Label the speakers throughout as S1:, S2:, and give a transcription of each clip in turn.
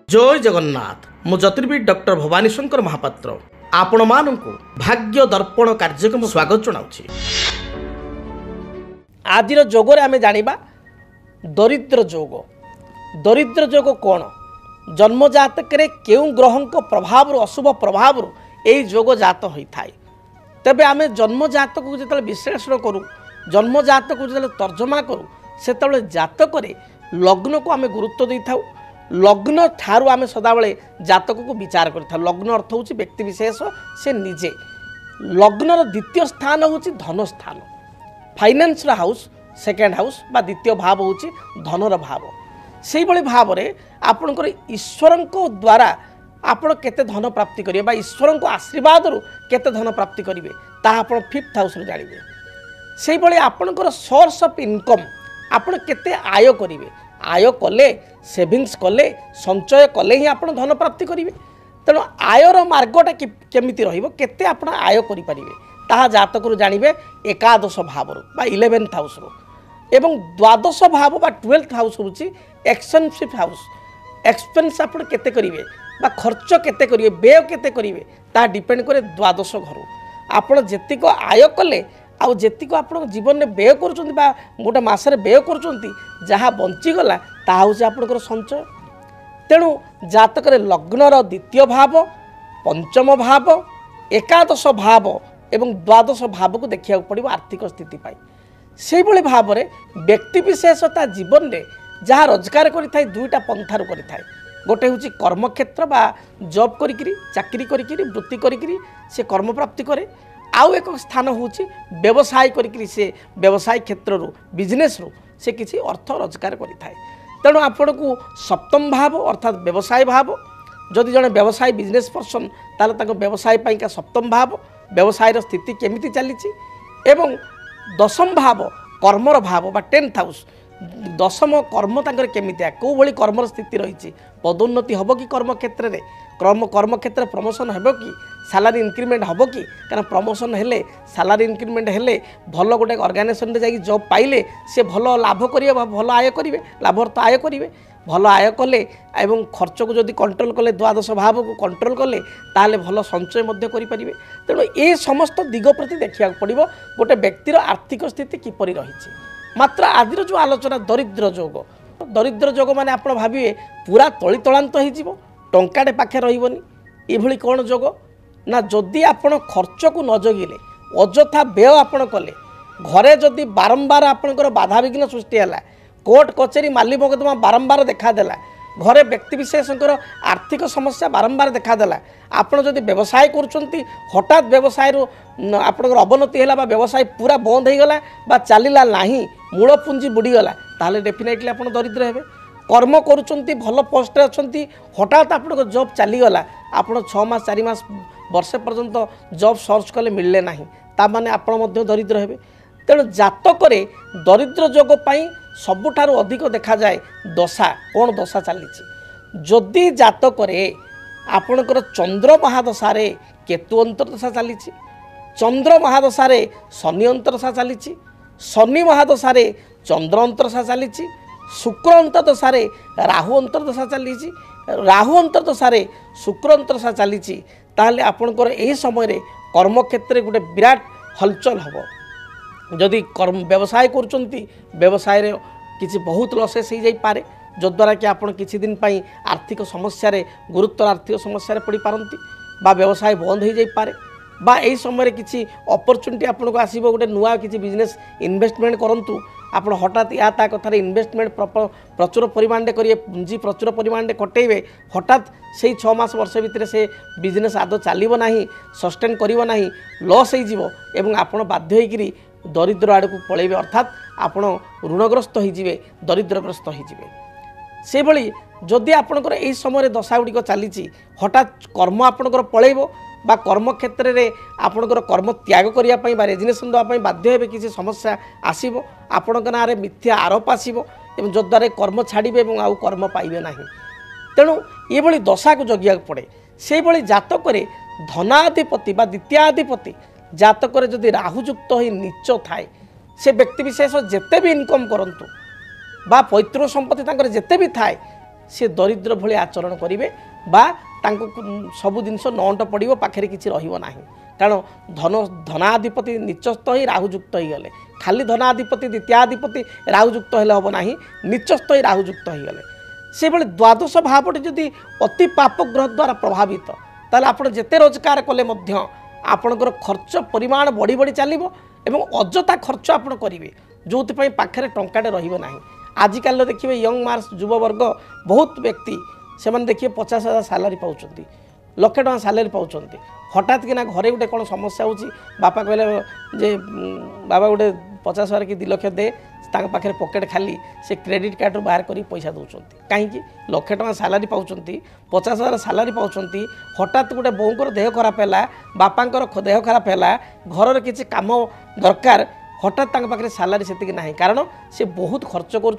S1: जय जगन्नाथ मु ज्योतिर्विद डॉक्टर भवानी शंकर महापात्र आपण मानू भाग्य दर्पण कार्यक्रम स्वागत जनाऊँ। आज जोगरे आम जाना दरिद्र जोग। दरिद्र जोग कौन? जन्म जातक केउ ग्रह प्रभाव अशुभ प्रभाव यही जोग जात होता है। तेबे आम जन्म जातक को जो विश्लेषण करूँ, जन्म जातक जो तर्जमा करूँ, से जातक लग्न को आम गुरुत्व दे था। लग्न ठारू आम सदाबले जातक को विचार करता। लग्न अर्थ हूँ व्यक्ति विशेष से निजे। लग्नर द्वितीय स्थान हूँ धन स्थान। फाइनेंसर हाउस सेकेंड हाउस बा द्वितीय भाव हूँ धनर भाव। से भाव में आपणकर ईश्वर द्वारा आपण केते धन प्राप्ति करेंगे बा ईश्वर को आशीर्वाद केते धन प्राप्ति करेंगे ताहा आपण फिफ्थ हाउस जानिबे। से भाई आपणकर सोर्स ऑफ इनकम आपण केते आय करेंगे। आय कले सेविंग्स कले संचय कले ही आप धन प्राप्ति करेंगे। तेणु आयर मार्गटा केमिति रहिबो केते आपण आय करि परिबे ताहा जातक जानिबे एकादश भाव बा 11th हाउस एवं द्वादश भाव बा 12th हाउस होची एक्सपेंसिव हाउस। एक्सपेंस आपण केते करिवे बा खर्च केते करिवे व्यय केते करिवे ता डिपेंड करे द्वादश घर। आपण जेतिक आय कले आउ जेतिक आपण जीवन में व्यय करुचंती बा गोटे मासरे व्यय करुचंती जहाँ बंचीगला ताहा होची आपणकर संचय। तेणु जातक लग्नर द्वितीय भाव पंचम भाव एकादश भाव एवं द्वादश भाव को देखा पड़ो आर्थिक स्थिति पाई। से भाव में व्यक्ति विशेषता जीवन में जहाँ रोजगार करें दुईटा पंथार करें। गोटे हूँ कर्मक्षेत्र बा जॉब करी चाकरी करी वृत्ति करी से कर्म प्राप्ति करे। आउ एक स्थान हूँ व्यवसाय करी से व्यवसाय क्षेत्र रू बिजनेस रू से किसी अर्थ रोजगार करें। तेणु आपण को सप्तम भाव अर्थात व्यवसाय भाव जदि जड़े व्यवसाय बिजनेस पर्सन ताल व्यवसाय का सप्तम भाव व्यवसाय स्थिति केमिति चली एवं दशम भाव कर्मर भाव बा 10th हाउस दशम कर्म तांकर केमितिया को भली कर्मर स्थिति रही पदोन्नति हम कि कर्म क्षेत्र में कर्म क्षेत्र प्रमोशन हम कि सैलरी इंक्रीमेंट हम कि कारण प्रमोशन हेले सैलरी इंक्रीमेंट हेले भल गोटे ऑर्गेनाइजेशन रे जाई जॉब पाइले से भल लाभ करिवे भल आय करिवे लाभर्थ आय करिवे भल आय कले एवं खर्च को जदि कंट्रोल कले द्वादश भाव को कंट्रोल कले ताले भल संचय मध्य करि परिवे। तेणु ए समस्त दिग प्रति देखिया पड़िबो गोटे व्यक्तिर आर्थिक स्थिति किपरि रहिछि। मात्र आदिर जो आलोचना दरिद्र जोग माने आपण भाबिए पूरा तली तलांत हो जीवो टंकाटे पाखे रहिबोनी एभली कौन जोग ना। जदि आपण खर्च को न जगिले अजथा व्यय आपण कले घरे जदि बारंबार आपणकर बाधा विघ्न सृष्टि है कोर्ट कचेरी माली मकदमा बारंबार देखादेला घरे व्यक्ति विशेषकर आर्थिक समस्या बारंबार देखादेला आपण जदि व्यवसाय करुचंती हठात व्यवसाय आपणकर अवनति है व्यवसाय पूरा बंद हो गला बा चलिला नाही मूल पुंजी बुड़ीगला ताले डेफिनेटली आप दरिद्र हेबे। कर्म करुचंती भल पोस्ट अच्छी हठात आप जॉब चलीगला आप 6 मास 4 मास वर्षे पर्यंत जॉब सर्च कले मिलले नाही ताने आपण दरिद्र हेबे। तेणु जातक दरिद्र जोग पाई सबुठारु अधिक देखा जाए दशा कौन दशा चली। जदि जातक आपणकर चंद्र महादशारे केतु अंतर्दशा चली चंद्र महादशारे शनि अंतर्दशा चली शनि महादशारे चंद्र अंतर्दशा चली शुक्र अंतर्दशारे राहु अंतर्दशा चली राहु अंतर्दशारे शुक्र अंतर्दशा चली ताहले आपणकर एही समय कर्मक्षेत्र गोटे विराट हलचल हम। जदि कर्म व्यवसाय करुचंती व्यवसाय रे किसी बहुत लसेस हो जाई पारे जद्वारा कि आपण किसी दिन पाई आर्थिक समस्या रे गुरुतर आर्थिक समस्या रे पड़ी पारंती बा व्यवसाय बंद हो जाई पारे बा एही समय किसी अपॉर्चुनिटी आपन को आसीबो गोटे नुआ किसी बिजनेस इन्वेस्टमेंट करंतु आप हठात या ता कथार इन्वेस्टमेंट प्रचुर परिमाण करिए पुंजी प्रचुर परिमाण कटेबे हठात से 6 मास वर्ष भितर से बिजनेस आदौ चलिबो नाही सस्टेन करिवो नाही लॉस हो जिवो एवं आपण बाध्य होइकरी दरिद्र आड़ को पलैबे अर्थात आपण ऋणग्रस्त होइजिवे दरिद्रग्रस्त होइजिवे। से भली जदि आपणकर एही समय दशा गुड़िक चली हठात कर्म आपणकर पलैबो बा कर्म क्षेत्र में आपणकर कर्म त्याग करने बा रेजिग्नेशन देवाई बाध्य हेबे किसी समस्या आसीबो आपणकर नारे मिथ्या आरोप आसीबो एवं जद्वारा कर्म छाड़िबे एवं आउ कर्म पाइबे नाही। तेणु ये भली दशा को जगिया पड़े। से भली जातक धनाधिपति बा द्वितीयाधिपति जातक जदि राहुयुक्त हो नीच थाए से व्यक्ति विशेष जेते भी इनकम करंतु बा पैतृक संपत्ति तांकर जेते भी थाए सी दरिद्र भली आचरण करेंगे बा सबू जिनस नंट पड़ो पाखे किसी रहा कारण धनाधिपति निचस्थ ही राहुजुक्त हो गले खाली धनाधिपति द्वितीयाधिपति राहुजुक्त हेले हम ना निचस्थ ही राहुजुक्त हो गले से भाई द्वादश भावटी जदि अति पाप ग्रह द्वारा प्रभावित ताले आपण जेते रोजगार कले आपणकर खर्च परिमाण बढ़ी बढ़ी चलो एवं अजथा खर्च आप करेंगे जो पाखे टंकाटे रहा आजिकल देखिए यंग मार्स युववर्ग बहुत व्यक्ति से देखिए 50,000 सालारी पाँच लक्षे टका सालारी पाँच हठात कि घरे गोटे कौन समस्या हो बापा कहले जे बाबा गोटे 50,000 कि 2 लाख दे पाखे पकेट खाली से क्रेडिट कार्ड बाहर कर पैसा दौरान कहीं लक्षे टका सालारी पाँच 50,000 सालारी पाँच हठात गोटे बोर देह खराब है बापांकर देह खराब है घर किसी काम दरकार हठात पाखे सालारी से ना कारण से बहुत खर्च कर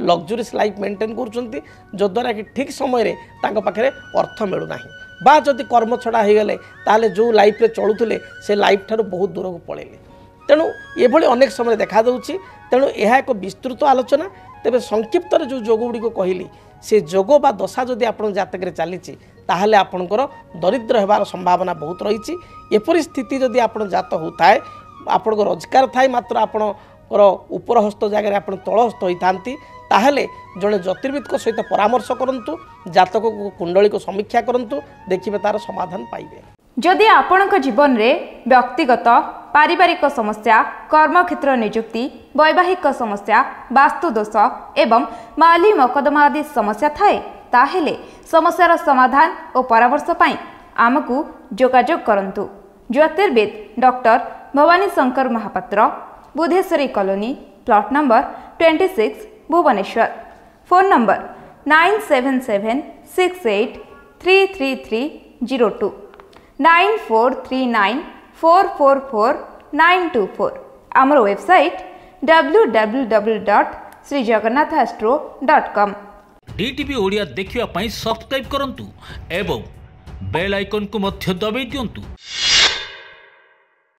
S1: लग्जरीस लाइफ मेंटेन करद्वारा कि ठीक समय पाखे अर्थ मिलूना बा जदि कर्म छड़ा हो गले ताले जो लाइफ रे चलुले से लाइफ ठारू बहुत दूर को पड़ेले तेणु ये अनेक समय देखा दूँ तेणु यह एक विस्तृत आलोचना तेरे संक्षिप्त जो जोग गुड़ी कहली से जोग बा दशा जदि आप जातक चली ताहले आपणकर दरिद्र होबार संभावना बहुत रही एपरी स्थिति जदि आप जात होता है आपण रोजगार थाए मात्र आपणकर उपरहस्त जगह आप तलहस्त होता ताहले जड़े ज्योतिर्विद सहित परामर्श करंतु जातक को कुंडली को समीक्षा करंतु देखिए तार समाधान पाइबे।
S2: जदि आपणक जीवन रे व्यक्तिगत पारिवारिक समस्या कर्मक्षेत्र नियुक्ति वैवाहिक समस्या वास्तु दोष एवं माली मकदमा आदि समस्या थाए ताहेले समस्यार समाधान और परामर्श पाई आमकु जोगाजोग करंतु। ज्योतिर्विद doctor Bhabani Shankar Mahapatra Budheswari colony plot number 26 Bhubaneswar phone number 9776833302 9439444924 आमर वेबसाइट www.srijagannathastro.com।
S3: डीटीवी ओडिया देखिवा पई सब्सक्राइब करंतु एवं बेल आइकन को मध्य दबाई दियंतु।